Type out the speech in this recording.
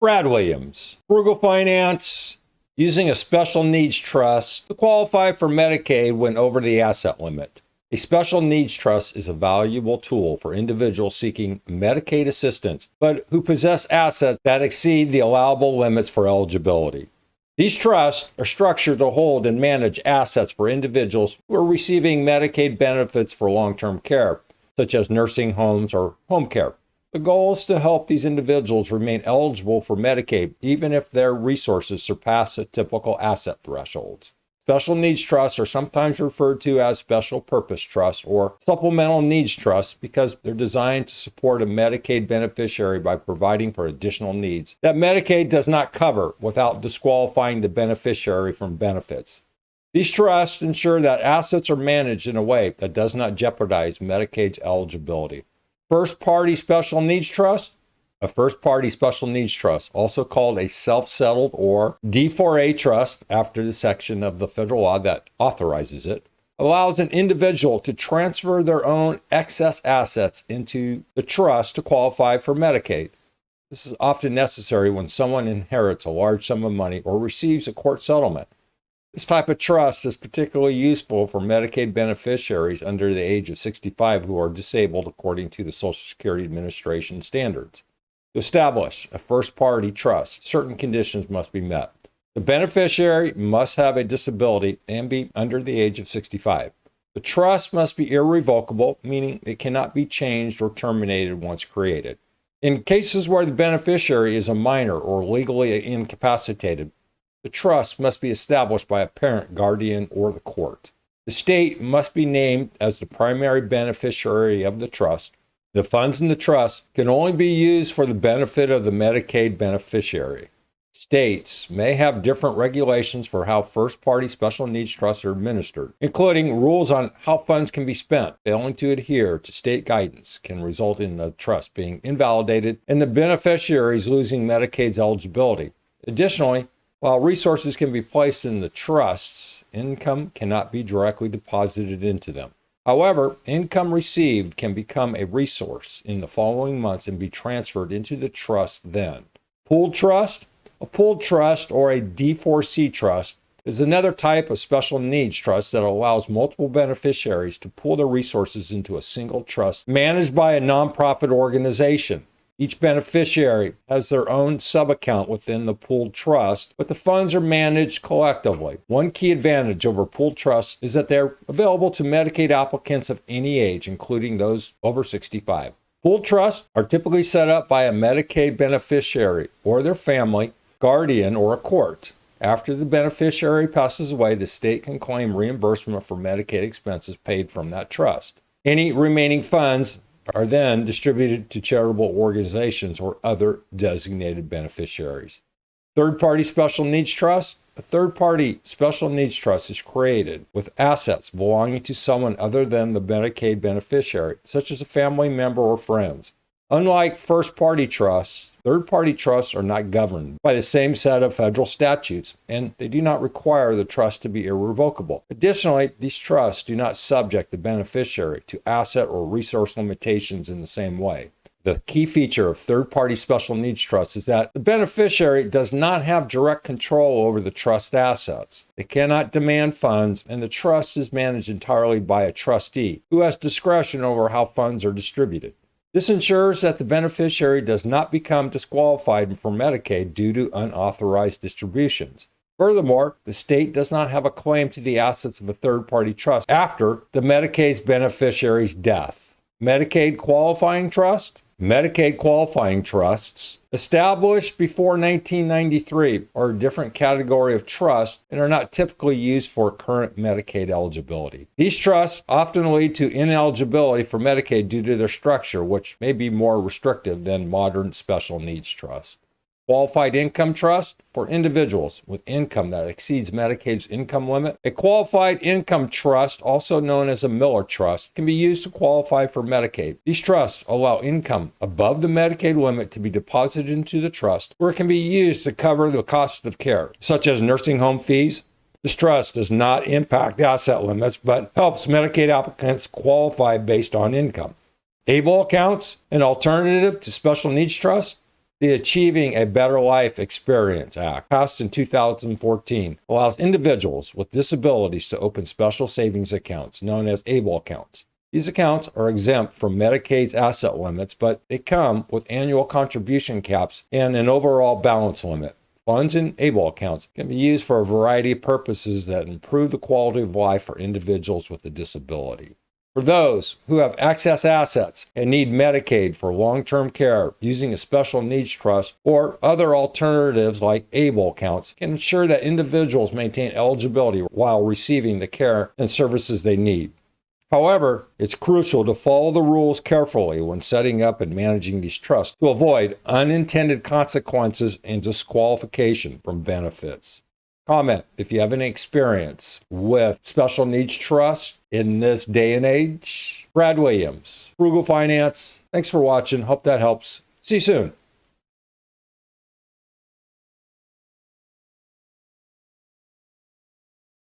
Brad Williams, Frugal Finance, using a special needs trust to qualify for Medicaid when over the asset limit. A special needs trust is a valuable tool for individuals seeking Medicaid assistance, but who possess assets that exceed the allowable limits for eligibility. These trusts are structured to hold and manage assets for individuals who are receiving Medicaid benefits for long-term care, such as nursing homes or home care. The goal is to help these individuals remain eligible for Medicaid, even if their resources surpass the typical asset thresholds. Special needs trusts are sometimes referred to as special purpose trusts or supplemental needs trusts because they're designed to support a Medicaid beneficiary by providing for additional needs that Medicaid does not cover without disqualifying the beneficiary from benefits. These trusts ensure that assets are managed in a way that does not jeopardize Medicaid's eligibility. First-party special needs trust. A first-party special needs trust, also called a self-settled or D4A trust after the section of the federal law that authorizes it, allows an individual to transfer their own excess assets into the trust to qualify for Medicaid. This is often necessary when someone inherits a large sum of money or receives a court settlement. This type of trust is particularly useful for Medicaid beneficiaries under the age of 65 who are disabled according to the Social Security Administration standards. To establish a first-party trust, certain conditions must be met. The beneficiary must have a disability and be under the age of 65. The trust must be irrevocable, meaning it cannot be changed or terminated once created. In cases where the beneficiary is a minor or legally incapacitated, the trust must be established by a parent, guardian, or the court. The state must be named as the primary beneficiary of the trust. The funds in the trust can only be used for the benefit of the Medicaid beneficiary. States may have different regulations for how first-party special needs trusts are administered, including rules on how funds can be spent. Failing to adhere to state guidance can result in the trust being invalidated and the beneficiaries losing Medicaid's eligibility. Additionally, while resources can be placed in the trusts, income cannot be directly deposited into them. However, income received can become a resource in the following months and be transferred into the trust then. Pooled trust. A pooled trust or a D4C trust is another type of special needs trust that allows multiple beneficiaries to pool their resources into a single trust managed by a nonprofit organization. Each beneficiary has their own sub-account within the pooled trust, but the funds are managed collectively. One key advantage over pooled trusts is that they're available to Medicaid applicants of any age, including those over 65. Pooled trusts are typically set up by a Medicaid beneficiary or their family, guardian, or a court. After the beneficiary passes away, the state can claim reimbursement for Medicaid expenses paid from that trust. Any remaining funds are then distributed to charitable organizations or other designated beneficiaries. Third-party special needs trust. A third-party special needs trust is created with assets belonging to someone other than the Medicaid beneficiary, such as a family member or friends. Unlike first-party trusts, third-party trusts are not governed by the same set of federal statutes, and they do not require the trust to be irrevocable. Additionally, these trusts do not subject the beneficiary to asset or resource limitations in the same way. The key feature of third-party special needs trusts is that the beneficiary does not have direct control over the trust assets. They cannot demand funds, and the trust is managed entirely by a trustee who has discretion over how funds are distributed. This ensures that the beneficiary does not become disqualified from Medicaid due to unauthorized distributions. Furthermore, the state does not have a claim to the assets of a third-party trust after the Medicaid's beneficiary's death. Medicaid qualifying trust. Medicaid qualifying trusts, established before 1993, are a different category of trust and are not typically used for current Medicaid eligibility. These trusts often lead to ineligibility for Medicaid due to their structure, which may be more restrictive than modern special needs trusts. Qualified income trust for individuals with income that exceeds Medicaid's income limit. A qualified income trust, also known as a Miller Trust, can be used to qualify for Medicaid. These trusts allow income above the Medicaid limit to be deposited into the trust, where it can be used to cover the cost of care, such as nursing home fees. This trust does not impact asset limits, but helps Medicaid applicants qualify based on income. ABLE accounts, an alternative to special needs trust. The Achieving a Better Life Experience Act, passed in 2014, allows individuals with disabilities to open special savings accounts known as ABLE accounts. These accounts are exempt from Medicaid's asset limits, but they come with annual contribution caps and an overall balance limit. Funds in ABLE accounts can be used for a variety of purposes that improve the quality of life for individuals with a disability. For those who have excess assets and need Medicaid for long-term care, using a special needs trust or other alternatives like ABLE accounts can ensure that individuals maintain eligibility while receiving the care and services they need. However, it's crucial to follow the rules carefully when setting up and managing these trusts to avoid unintended consequences and disqualification from benefits. Comment if you have any experience with special needs trusts in this day and age. Brad Williams, Frugal Finance. Thanks for watching. Hope that helps. See you soon.